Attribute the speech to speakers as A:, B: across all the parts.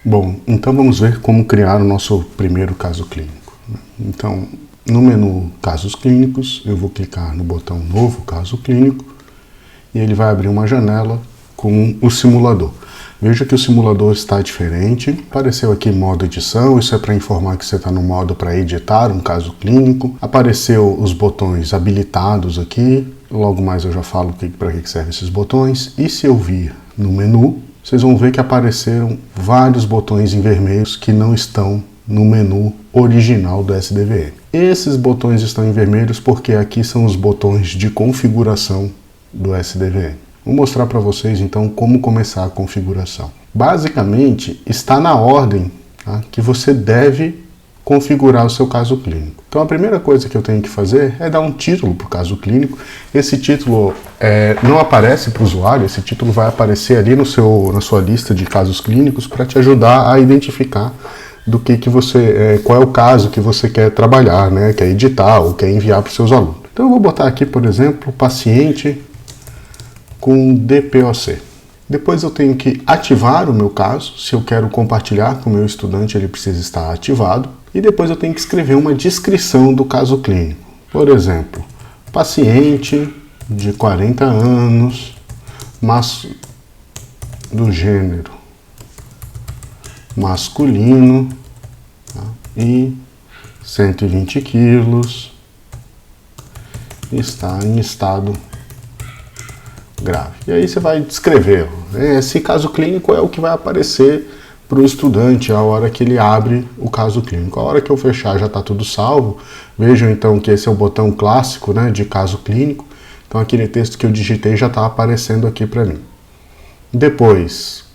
A: Bom, então vamos ver como criar o nosso primeiro caso clínico. Então, no menu Casos Clínicos, eu vou clicar no botão Novo Caso Clínico e ele vai abrir uma janela com o simulador. Veja que o simulador está diferente. Apareceu aqui modo edição, isso é para informar que você está no modo para editar um caso clínico. Apareceu os botões habilitados aqui, logo mais eu já falo para que servem esses botões. E se eu vir no menu, vocês vão ver que apareceram vários botões em vermelho que não estão no menu original do SDVN. Esses botões estão em vermelhos porque aqui são os botões de configuração do SDVN. Vou mostrar para vocês então como começar a configuração. Basicamente está na ordem, tá, que você deve configurar o seu caso clínico. Então a primeira coisa que eu tenho que fazer é dar um título para o caso clínico. Esse título não aparece para o usuário, esse título vai aparecer ali na sua lista de casos clínicos para te ajudar a identificar do que você, qual é o caso que você quer trabalhar, né, quer editar ou quer enviar para os seus alunos. Então eu vou botar aqui, por exemplo, paciente com DPOC. Depois eu tenho que ativar o meu caso. Se eu quero compartilhar com o meu estudante, ele precisa estar ativado. E depois eu tenho que escrever uma descrição do caso clínico. Por exemplo, paciente de 40 anos, mas do gênero masculino, tá, e 120 quilos, está em estado grave. E aí você vai descrever. Esse caso clínico é o que vai aparecer para o estudante a hora que ele abre o caso clínico. A hora que eu fechar já está tudo salvo. Vejam então que esse é o botão clássico, né, de caso clínico. Então aquele texto que eu digitei já está aparecendo aqui para mim. Depois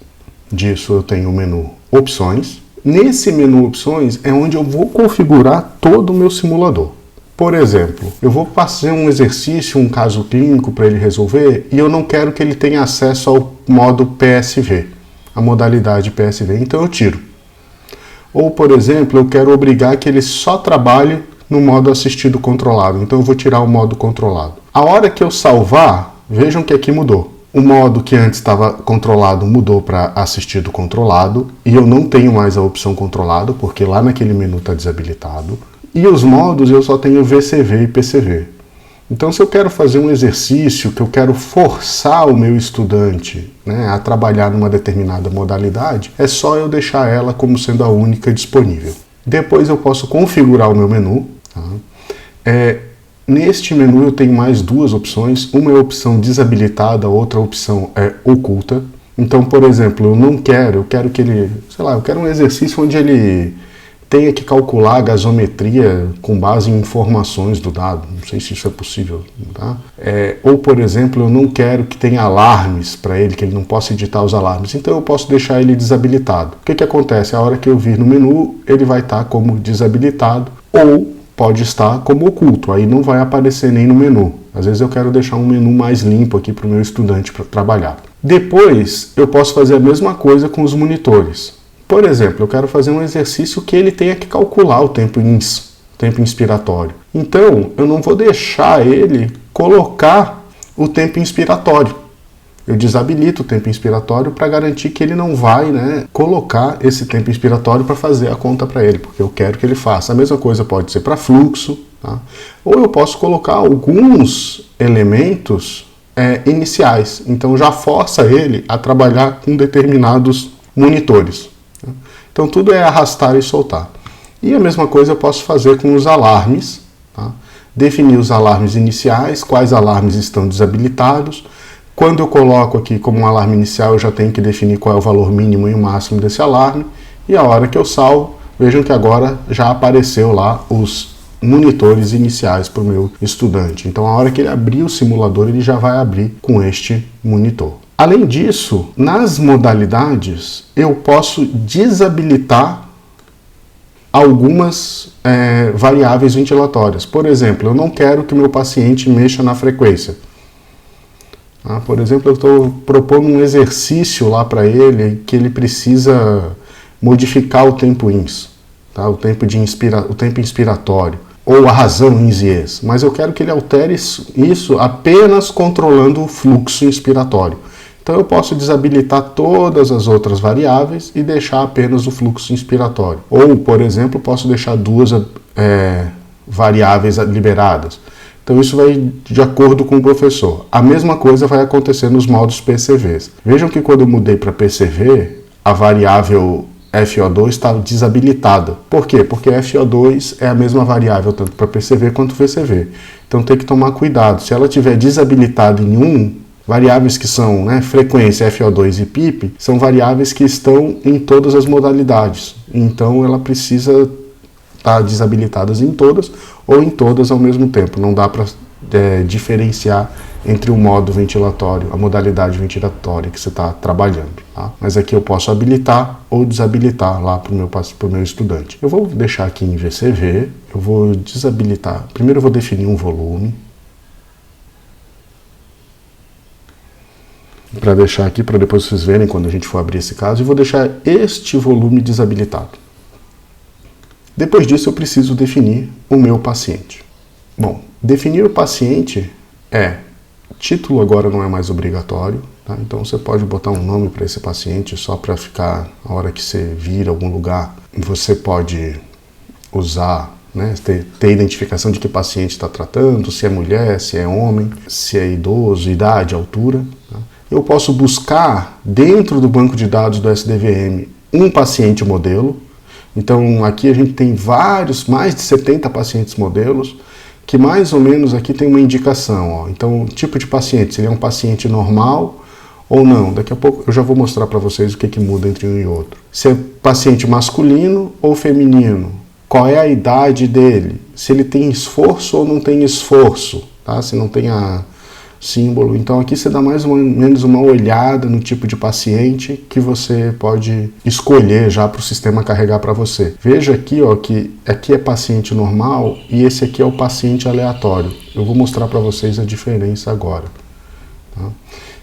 A: disso eu tenho o menu Opções. Nesse menu Opções é onde eu vou configurar todo o meu simulador. Por exemplo, eu vou fazer um exercício, um caso clínico para ele resolver e eu não quero que ele tenha acesso ao modo PSV, a modalidade PSV, então eu tiro. Ou, por exemplo, eu quero obrigar que ele só trabalhe no modo assistido controlado, então eu vou tirar o modo controlado. A hora que eu salvar, vejam que aqui mudou. O modo que antes estava controlado mudou para assistido controlado e eu não tenho mais a opção controlado porque lá naquele menu está desabilitado. E os modos eu só tenho VCV e PCV. Então se eu quero fazer um exercício, que eu quero forçar o meu estudante, né, a trabalhar numa determinada modalidade, é só eu deixar ela como sendo a única disponível. Depois eu posso configurar o meu menu. Tá? Neste menu eu tenho mais duas opções. Uma é a opção desabilitada, a outra opção é oculta. Então, por exemplo, eu quero que ele, eu quero um exercício onde ele tenha que calcular a gasometria com base em informações do dado. Não sei se isso é possível. Tá? Ou, por exemplo, eu não quero que tenha alarmes para ele, que ele não possa editar os alarmes. Então eu posso deixar ele desabilitado. O que acontece? A hora que eu vir no menu, ele vai estar como desabilitado ou pode estar como oculto. Aí não vai aparecer nem no menu. Às vezes eu quero deixar um menu mais limpo aqui para o meu estudante para trabalhar. Depois eu posso fazer a mesma coisa com os monitores. Por exemplo, eu quero fazer um exercício que ele tenha que calcular o tempo inspiratório. Então, eu não vou deixar ele colocar o tempo inspiratório. Eu desabilito o tempo inspiratório para garantir que ele não vai, né, colocar esse tempo inspiratório para fazer a conta para ele, porque eu quero que ele faça. A mesma coisa pode ser para fluxo, tá? Ou eu posso colocar alguns elementos iniciais. Então, já força ele a trabalhar com determinados monitores. Então tudo é arrastar e soltar. E a mesma coisa eu posso fazer com os alarmes. Tá? Definir os alarmes iniciais, quais alarmes estão desabilitados. Quando eu coloco aqui como um alarme inicial, eu já tenho que definir qual é o valor mínimo e o máximo desse alarme. E a hora que eu salvo, vejam que agora já apareceu lá os monitores iniciais para o meu estudante. Então a hora que ele abrir o simulador, ele já vai abrir com este monitor. Além disso, nas modalidades, eu posso desabilitar algumas variáveis ventilatórias. Por exemplo, eu não quero que o meu paciente mexa na frequência. Por exemplo, eu estou propondo um exercício lá para ele que ele precisa modificar o tempo ins, tá? o tempo inspiratório, ou a razão ins-ies, mas eu quero que ele altere isso apenas controlando o fluxo inspiratório. Então eu posso desabilitar todas as outras variáveis e deixar apenas o fluxo inspiratório. Ou, por exemplo, posso deixar duas variáveis liberadas. Então isso vai de acordo com o professor. A mesma coisa vai acontecer nos modos PCVs. Vejam que quando eu mudei para PCV, a variável FO2 está desabilitada. Por quê? Porque FO2 é a mesma variável tanto para PCV quanto VCV. Então tem que tomar cuidado. Se ela estiver desabilitada em variáveis que são frequência, FO2 e PIP, são variáveis que estão em todas as modalidades. Então ela precisa estar desabilitadas em todas ou em todas ao mesmo tempo. Não dá para diferenciar entre o modo ventilatório, a modalidade ventilatória que você está trabalhando. Tá? Mas aqui eu posso habilitar ou desabilitar lá para o meu estudante. Eu vou deixar aqui em VCV, eu vou desabilitar. Primeiro eu vou definir um volume. Para deixar aqui, para depois vocês verem quando a gente for abrir esse caso, e vou deixar este volume desabilitado. Depois disso eu preciso definir o meu paciente. Bom, definir o paciente título agora não é mais obrigatório, tá? Então você pode botar um nome para esse paciente só para ficar, a hora que você vir a algum lugar, você pode usar, ter identificação de que paciente está tratando, se é mulher, se é homem, se é idoso, idade, altura. Tá? Eu posso buscar dentro do banco de dados do SDVM um paciente modelo. Então aqui a gente tem mais de 70 pacientes modelos, que mais ou menos aqui tem uma indicação. Ó. Então, tipo de paciente, seria um paciente normal ou não? Daqui a pouco eu já vou mostrar para vocês o que muda entre um e outro. Se é paciente masculino ou feminino, qual é a idade dele, se ele tem esforço ou não tem esforço, tá? Se não tem símbolo. Então aqui você dá mais ou menos uma olhada no tipo de paciente que você pode escolher já para o sistema carregar para você. Veja aqui, ó, que aqui é paciente normal e esse aqui é o paciente aleatório. Eu vou mostrar para vocês a diferença agora. Tá?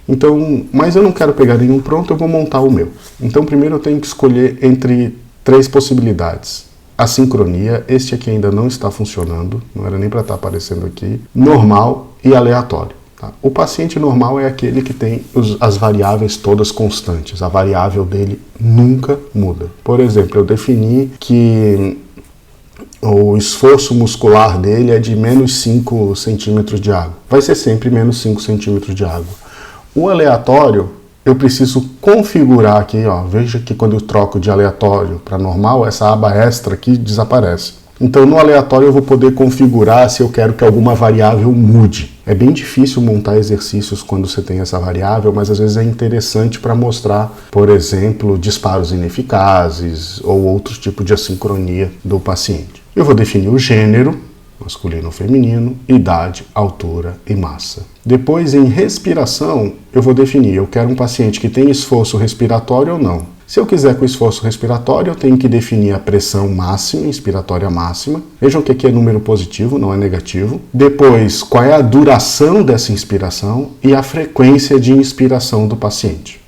A: Então, mas eu não quero pegar nenhum pronto, eu vou montar o meu. Então primeiro eu tenho que escolher entre 3 possibilidades. A sincronia, este aqui ainda não está funcionando, não era nem para estar aparecendo aqui. Normal e aleatório. O paciente normal é aquele que tem as variáveis todas constantes. A variável dele nunca muda. Por exemplo, eu defini que o esforço muscular dele é de menos 5 centímetros de água. Vai ser sempre menos 5 centímetros de água. O aleatório, eu preciso configurar aqui. Ó, veja que quando eu troco de aleatório para normal, essa aba extra aqui desaparece. Então, no aleatório, eu vou poder configurar se eu quero que alguma variável mude. É bem difícil montar exercícios quando você tem essa variável, mas às vezes é interessante para mostrar, por exemplo, disparos ineficazes ou outro tipo de assincronia do paciente. Eu vou definir o gênero, masculino ou feminino, idade, altura e massa. Depois, em respiração, eu vou definir, eu quero um paciente que tem esforço respiratório ou não. Se eu quiser com esforço respiratório, eu tenho que definir a pressão máxima, inspiratória máxima. Vejam que aqui é número positivo, não é negativo. Depois, qual é a duração dessa inspiração e a frequência de inspiração do paciente.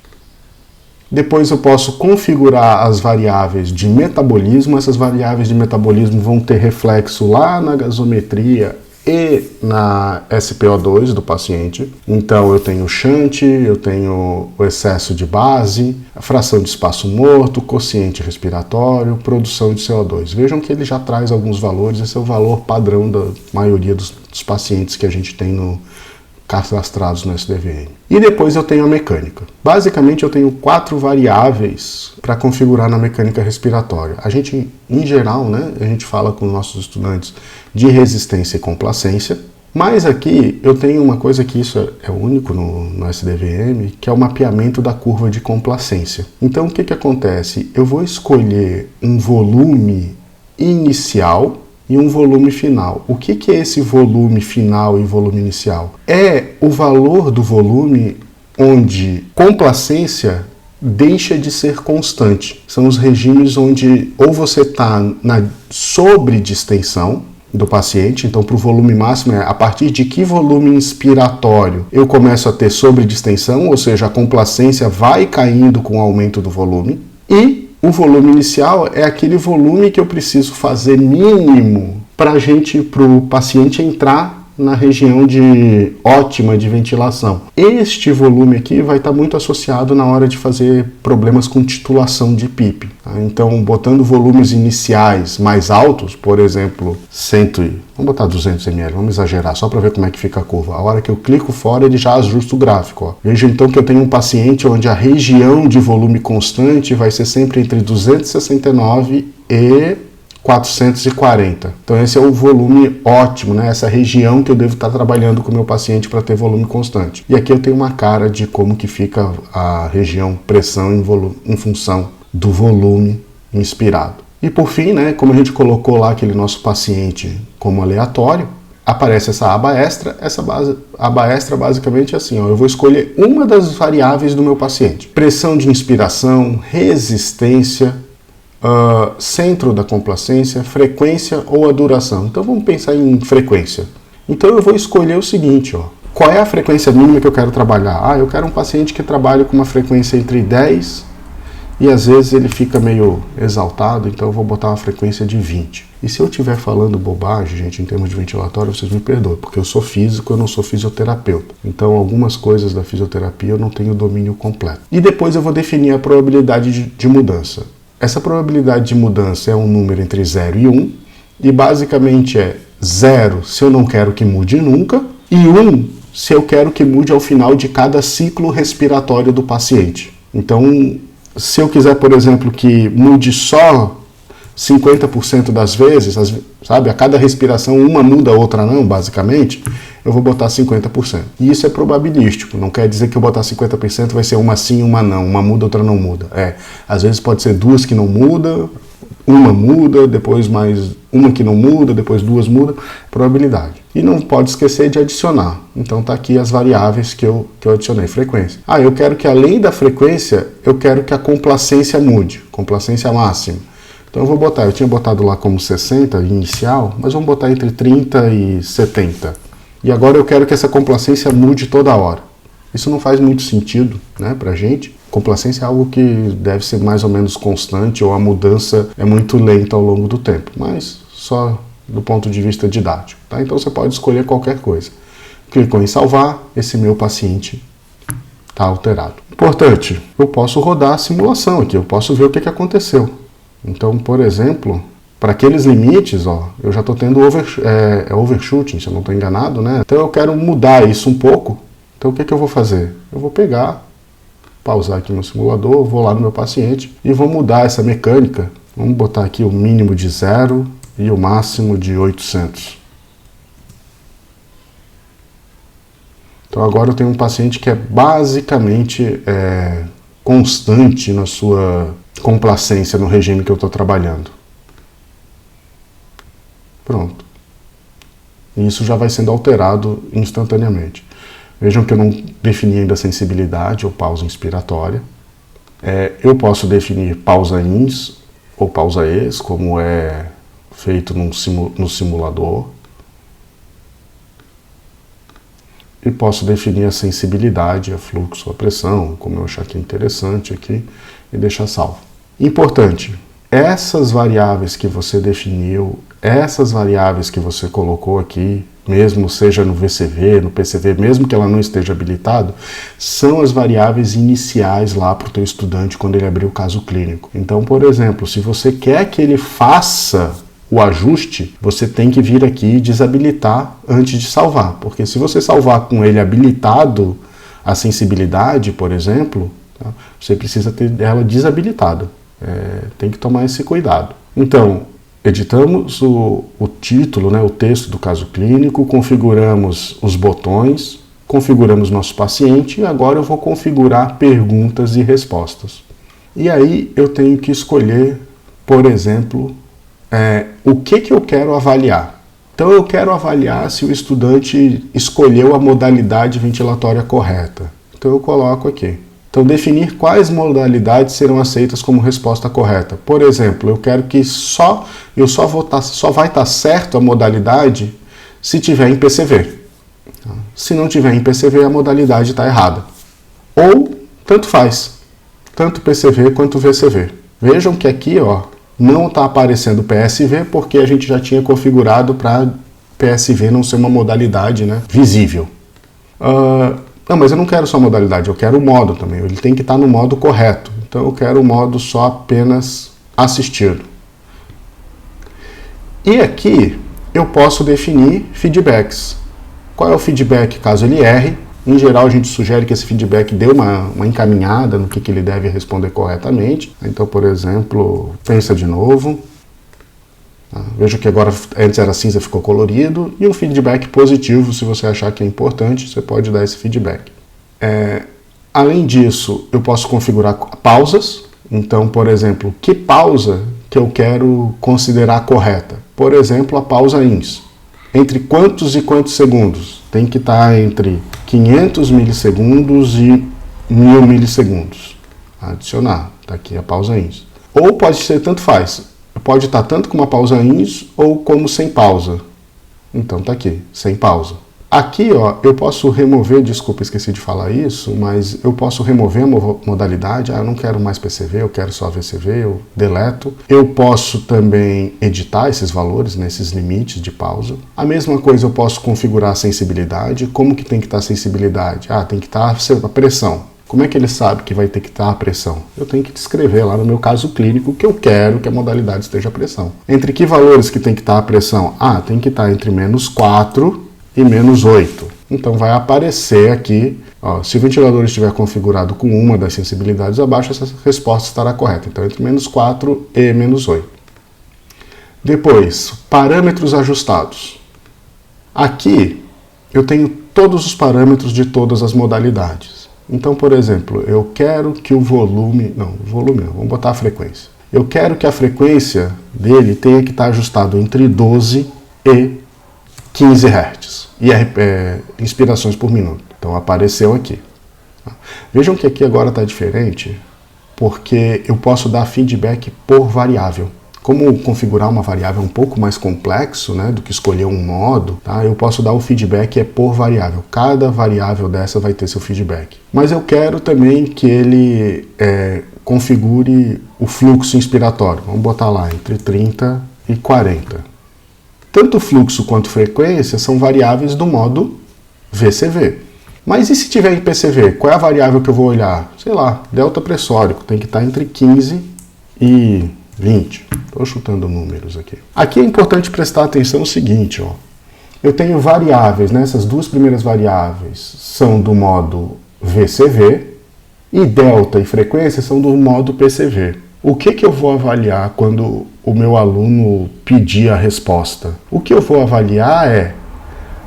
A: Depois eu posso configurar as variáveis de metabolismo. Essas variáveis de metabolismo vão ter reflexo lá na gasometria e na SpO2 do paciente. Então eu tenho shunt, eu tenho o excesso de base, a fração de espaço morto, quociente respiratório, produção de CO2. Vejam que ele já traz alguns valores, esse é o valor padrão da maioria dos pacientes que a gente tem cadastrados no SDVM. E depois eu tenho a mecânica. Basicamente eu tenho 4 variáveis para configurar na mecânica respiratória. A gente, em geral, a gente fala com nossos estudantes de resistência e complacência, mas aqui eu tenho uma coisa que isso é único no SDVM, que é o mapeamento da curva de complacência. Então o que acontece? Eu vou escolher um volume inicial e um volume final. O que é esse volume final e volume inicial? É o valor do volume onde complacência deixa de ser constante. São os regimes onde ou você está na sobredistensão do paciente, então para o volume máximo a partir de que volume inspiratório eu começo a ter sobredistensão, ou seja, a complacência vai caindo com o aumento do volume, e o volume inicial é aquele volume que eu preciso fazer mínimo para o paciente entrar na região ótima de ventilação. Este volume aqui vai estar muito associado na hora de fazer problemas com titulação de PIP. Tá? Então, botando volumes iniciais mais altos, por exemplo, vamos botar 200 ml, vamos exagerar, só para ver como é que fica a curva. A hora que eu clico fora, ele já ajusta o gráfico. Ó. Veja então que eu tenho um paciente onde a região de volume constante vai ser sempre entre 269 e 440. Então esse é o volume ótimo, né? Essa região que eu devo estar trabalhando com o meu paciente para ter volume constante. E aqui eu tenho uma cara de como que fica a região pressão em função do volume inspirado. E por fim, né, como a gente colocou lá aquele nosso paciente como aleatório, aparece essa aba extra. Aba extra basicamente é assim, ó, eu vou escolher uma das variáveis do meu paciente. Pressão de inspiração, resistência, centro da complacência, frequência ou a duração. Então vamos pensar em frequência. Então eu vou escolher o seguinte, ó, qual é a frequência mínima que eu quero trabalhar? Eu quero um paciente que trabalhe com uma frequência entre 10 e às vezes ele fica meio exaltado, então eu vou botar uma frequência de 20. E se eu estiver falando bobagem, gente, em termos de ventilatório, vocês me perdoem, porque eu sou físico, eu não sou fisioterapeuta. Então algumas coisas da fisioterapia eu não tenho domínio completo. E depois eu vou definir a probabilidade de mudança. Essa probabilidade de mudança é um número entre 0 e 1, e basicamente é 0 se eu não quero que mude nunca, e 1 se eu quero que mude ao final de cada ciclo respiratório do paciente. Então, se eu quiser, por exemplo, que mude só 50% das vezes, sabe, a cada respiração uma muda, a outra não, basicamente, eu vou botar 50%. E isso é probabilístico, não quer dizer que eu botar 50% vai ser uma sim, uma não, uma muda, outra não muda. Às vezes pode ser duas que não muda, uma muda, depois mais uma que não muda, depois duas muda, probabilidade. E não pode esquecer de adicionar. Então tá aqui as variáveis que eu adicionei. Frequência. Eu quero que além da frequência, eu quero que a complacência mude, complacência máxima. Então eu vou botar, eu tinha botado lá como 60 inicial, mas vamos botar entre 30 e 70. E agora eu quero que essa complacência mude toda hora. Isso não faz muito sentido, né, pra gente. Complacência é algo que deve ser mais ou menos constante, ou a mudança é muito lenta ao longo do tempo, mas só do ponto de vista didático. Tá? Então você pode escolher qualquer coisa. Clicou em salvar, esse meu paciente está alterado. Importante, eu posso rodar a simulação aqui, eu posso ver o que aconteceu. Então, por exemplo, para aqueles limites, ó, eu já estou tendo overshooting, se eu não estou enganado, né? Então eu quero mudar isso um pouco. Então o que eu vou fazer? Eu vou pausar aqui no simulador, vou lá no meu paciente e vou mudar essa mecânica. Vamos botar aqui o mínimo de 0 e o máximo de 800. Então agora eu tenho um paciente que é basicamente constante na sua complacência no regime que eu estou trabalhando. Pronto. E isso já vai sendo alterado instantaneamente. Vejam que eu não defini ainda a sensibilidade ou pausa inspiratória. Eu posso definir pausa ins ou pausa ex, como é feito no simulador. E posso definir a sensibilidade, a fluxo, a pressão, como eu achar que é interessante aqui, e deixar salvo. Importante, essas variáveis que você definiu, essas variáveis que você colocou aqui, mesmo seja no VCV, no PCV, mesmo que ela não esteja habilitado, são as variáveis iniciais lá para o teu estudante quando ele abrir o caso clínico. Então, por exemplo, se você quer que ele faça o ajuste, você tem que vir aqui e desabilitar antes de salvar, porque se você salvar com ele habilitado a sensibilidade, por exemplo, tá, você precisa ter ela desabilitada. Tem que tomar esse cuidado. Então, editamos o título, né, o texto do caso clínico, configuramos os botões, configuramos nosso paciente e agora eu vou configurar perguntas e respostas. E aí eu tenho que escolher, por exemplo, o que eu quero avaliar. Então eu quero avaliar se o estudante escolheu a modalidade ventilatória correta. Então eu coloco aqui. Então definir quais modalidades serão aceitas como resposta correta. Por exemplo, eu quero que só vai estar certo a modalidade se tiver em PCV. Se não tiver em PCV, a modalidade está errada. Ou tanto faz, tanto PCV quanto VCV. Vejam que aqui, ó, não está aparecendo PSV porque a gente já tinha configurado para PSV não ser uma modalidade, né, visível. Não, mas eu não quero só modalidade, eu quero o modo também. Ele tem que estar no modo correto. Então eu quero o modo só apenas assistido. E aqui eu posso definir feedbacks. Qual é o feedback caso ele erre? Em geral a gente sugere que esse feedback dê uma encaminhada no que ele deve responder corretamente. Então, por exemplo, pensa de novo. Veja que agora antes era cinza, ficou colorido. E um feedback positivo, se você achar que é importante, você pode dar esse feedback. Além disso, eu posso configurar pausas. Então, por exemplo, que pausa que eu quero considerar correta? Por exemplo, a pausa INS. Entre quantos e quantos segundos? Tem que estar entre 500 milissegundos e 1000 milissegundos. Adicionar, está aqui a pausa INS. Ou pode ser tanto faz. Pode estar tanto com uma pausa INS ou como sem pausa. Então está aqui, sem pausa. Aqui, ó, eu posso remover, desculpa, esqueci de falar isso, mas eu posso remover a modalidade. Eu não quero mais PCV, eu quero só VCV, eu deleto. Eu posso também editar esses valores, nesses limites de pausa. A mesma coisa eu posso configurar a sensibilidade. Como que tem que estar a sensibilidade? Tem que estar a pressão. Como é que ele sabe que vai ter que estar a pressão? Eu tenho que descrever lá no meu caso clínico que eu quero que a modalidade esteja a pressão. Entre que valores que tem que estar a pressão? Tem que estar entre -4 e -8. Então vai aparecer aqui, ó, se o ventilador estiver configurado com uma das sensibilidades abaixo, essa resposta estará correta. Então entre -4 e -8. Depois, parâmetros ajustados. Aqui eu tenho todos os parâmetros de todas as modalidades. Então, por exemplo, eu quero que o volume não, vamos botar a frequência. Eu quero que a frequência dele tenha que estar ajustado entre 12 e 15 Hz. E inspirações por minuto. Então apareceu aqui. Vejam que aqui agora está diferente, porque eu posso dar feedback por variável. Como configurar uma variável é um pouco mais complexo, né, do que escolher um modo, tá? Eu posso dar o feedback por variável. Cada variável dessa vai ter seu feedback. Mas eu quero também que ele configure o fluxo inspiratório. Vamos botar lá entre 30 e 40. Tanto fluxo quanto frequência são variáveis do modo VCV. Mas e se tiver em PCV? Qual é a variável que eu vou olhar? Sei lá, delta pressórico. Tem que estar entre 15 e 20. Estou chutando números aqui. Aqui é importante prestar atenção no seguinte, ó. Eu tenho variáveis, né? Essas duas primeiras variáveis são do modo VCV e delta e frequência são do modo PCV. O que eu vou avaliar quando o meu aluno pedir a resposta? O que eu vou avaliar é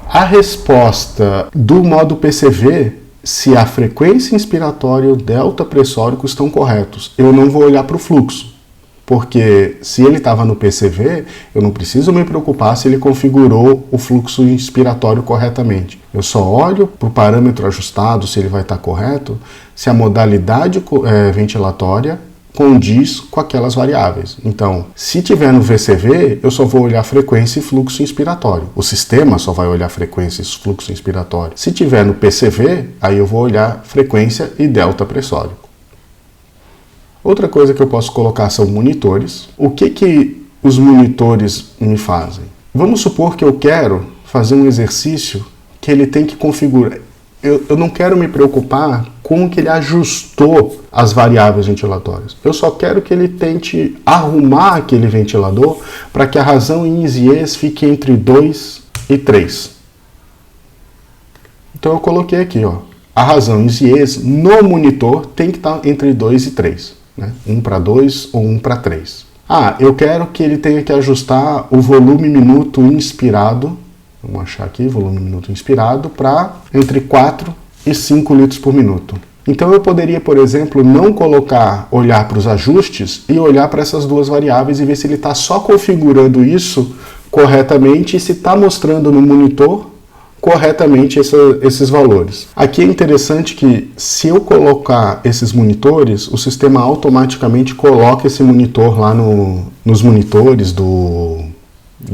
A: a resposta do modo PCV, se a frequência inspiratória e o delta pressórico estão corretos. Eu não vou olhar para o fluxo. Porque se ele estava no PCV, eu não preciso me preocupar se ele configurou o fluxo inspiratório corretamente. Eu só olho para o parâmetro ajustado, se ele vai estar correto, se a modalidade ventilatória condiz com aquelas variáveis. Então, se tiver no VCV, eu só vou olhar frequência e fluxo inspiratório. O sistema só vai olhar frequência e fluxo inspiratório. Se tiver no PCV, aí eu vou olhar frequência e delta pressórico. Outra coisa que eu posso colocar são monitores. O que os monitores me fazem? Vamos supor que eu quero fazer um exercício que ele tem que configurar. Eu não quero me preocupar com o que ele ajustou as variáveis ventilatórias. Eu só quero que ele tente arrumar aquele ventilador para que a razão INS e ES fique entre 2 e 3. Então eu coloquei aqui, ó, a razão INS e ES no monitor tem que estar entre 2 e 3. Né? 1 para 2 ou 1 para 3. Eu quero que ele tenha que ajustar o volume minuto inspirado, vamos achar aqui, volume minuto inspirado, para entre 4 e 5 litros por minuto. Então eu poderia, por exemplo, não olhar para os ajustes e olhar para essas duas variáveis e ver se ele está só configurando isso corretamente e se está mostrando no monitor corretamente esses valores. Aqui é interessante que se eu colocar esses monitores, o sistema automaticamente coloca esse monitor lá nos monitores dos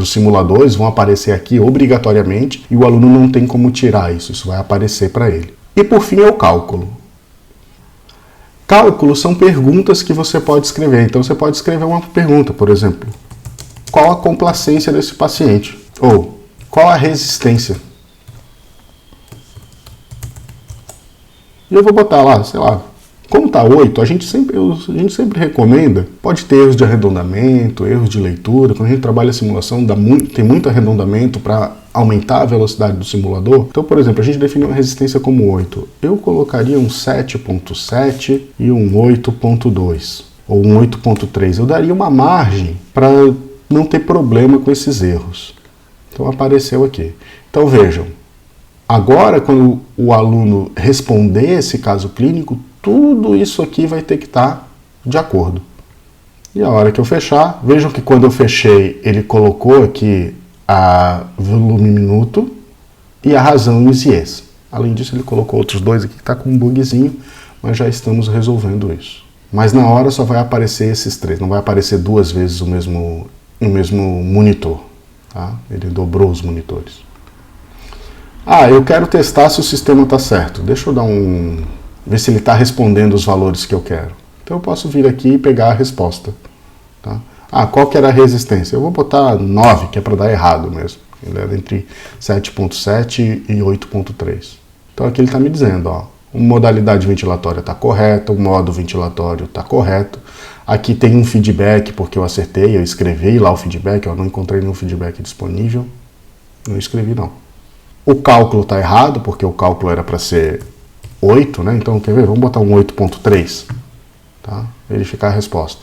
A: simuladores, vão aparecer aqui obrigatoriamente e o aluno não tem como tirar isso vai aparecer para ele. E por fim é o cálculo. Cálculos são perguntas que você pode escrever. Então você pode escrever uma pergunta, por exemplo, qual a complacência desse paciente? Ou qual a resistência. E eu vou botar lá, sei lá, como está 8, a gente sempre recomenda, pode ter erros de arredondamento, erros de leitura, quando a gente trabalha a simulação tem muito arredondamento para aumentar a velocidade do simulador. Então, por exemplo, a gente definiu a resistência como 8. Eu colocaria um 7.7 e um 8.2, ou um 8.3. Eu daria uma margem para não ter problema com esses erros. Então apareceu aqui. Então vejam, agora quando o aluno responder esse caso clínico, tudo isso aqui vai ter que estar de acordo. E a hora que eu fechar, vejam que quando eu fechei, ele colocou aqui a volume minuto e a razão em IES. Além disso, ele colocou outros dois aqui que está com um bugzinho, mas já estamos resolvendo isso. Mas na hora só vai aparecer esses três, não vai aparecer duas vezes o mesmo monitor. Tá? Ele dobrou os monitores. Ah, eu quero testar se o sistema está certo. Deixa eu ver se ele está respondendo os valores que eu quero. Então eu posso vir aqui e pegar a resposta. Tá? Ah, qual que era a resistência? Eu vou botar 9, que é para dar errado mesmo. Ele era entre 7.7 e 8.3. Então aqui ele está me dizendo, ó, a modalidade ventilatória está correta, o modo ventilatório está correto. Aqui tem um feedback, porque eu acertei, eu escrevi lá o feedback, eu não encontrei nenhum feedback disponível. Não escrevi não. O cálculo está errado, porque o cálculo era para ser 8, né? Então, quer ver? Vamos botar um 8.3, tá? Verificar a resposta.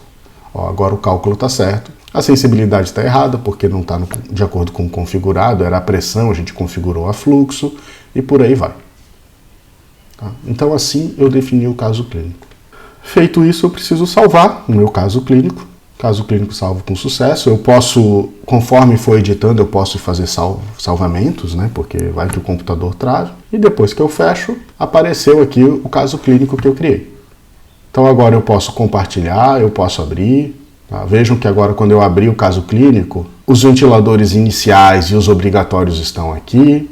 A: Ó, agora o cálculo está certo. A sensibilidade está errada, porque não está de acordo com o configurado. Era a pressão, a gente configurou a fluxo e por aí vai. Tá? Então, assim eu defini o caso clínico. Feito isso, eu preciso salvar o meu caso clínico. Caso clínico salvo com sucesso. Eu posso, conforme for editando, eu posso fazer salvamentos, né? Porque vai que o computador trava. E depois que eu fecho, apareceu aqui o caso clínico que eu criei. Então agora eu posso compartilhar, eu posso abrir. Tá? Vejam que agora quando eu abrir o caso clínico, os ventiladores iniciais e os obrigatórios estão aqui.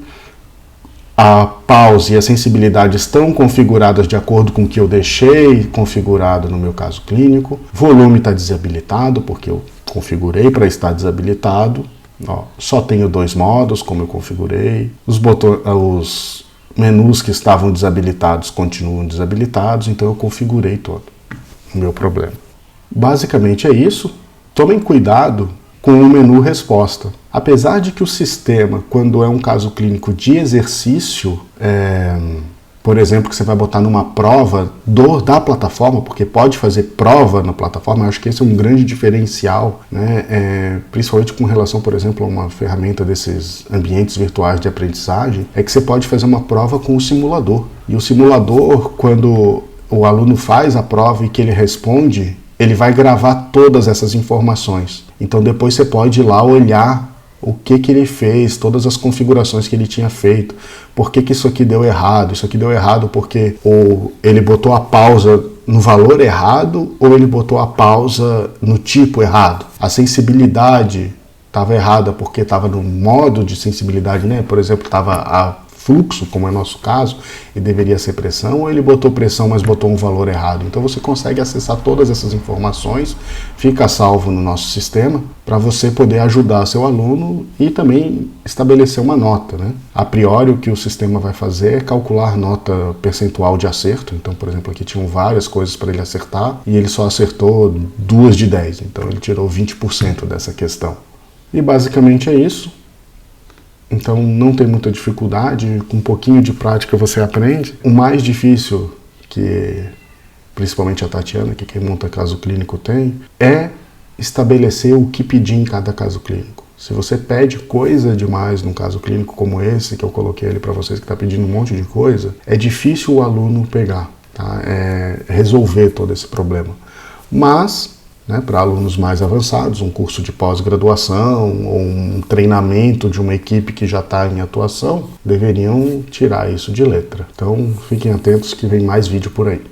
A: A pause e a sensibilidade estão configuradas de acordo com o que eu deixei configurado no meu caso clínico. Volume está desabilitado, porque eu configurei para estar desabilitado. Ó, só tenho 2 modos, como eu configurei. Os menus que estavam desabilitados continuam desabilitados, então eu configurei todo o meu problema. Basicamente é isso. Tomem cuidado com o menu resposta. Apesar de que o sistema, quando é um caso clínico de exercício, por exemplo, que você vai botar numa prova da plataforma, porque pode fazer prova na plataforma, eu acho que esse é um grande diferencial, né? Principalmente com relação, por exemplo, a uma ferramenta desses ambientes virtuais de aprendizagem, é que você pode fazer uma prova com o simulador. E o simulador, quando o aluno faz a prova e que ele responde, ele vai gravar todas essas informações. Então depois você pode ir lá olhar o que ele fez, todas as configurações que ele tinha feito, por que isso aqui deu errado. Isso aqui deu errado porque ou ele botou a pausa no valor errado ou ele botou a pausa no tipo errado. A sensibilidade estava errada porque estava no modo de sensibilidade, né? Por exemplo, estava a fluxo, como é o nosso caso, e deveria ser pressão, ou ele botou pressão, mas botou um valor errado. Então você consegue acessar todas essas informações, fica salvo no nosso sistema, para você poder ajudar seu aluno e também estabelecer uma nota, né? A priori, o que o sistema vai fazer é calcular nota percentual de acerto. Então, por exemplo, aqui tinham várias coisas para ele acertar, e ele só acertou 2 de 10, então ele tirou 20% dessa questão. E basicamente é isso. Então não tem muita dificuldade, com um pouquinho de prática você aprende. O mais difícil, que principalmente a Tatiana, que quem monta caso clínico tem, é estabelecer o que pedir em cada caso clínico. Se você pede coisa demais num caso clínico como esse, que eu coloquei ali para vocês, que está pedindo um monte de coisa, é difícil o aluno pegar, tá? Resolver todo esse problema. Mas, né, para alunos mais avançados, um curso de pós-graduação ou um treinamento de uma equipe que já está em atuação, deveriam tirar isso de letra. Então, fiquem atentos que vem mais vídeo por aí.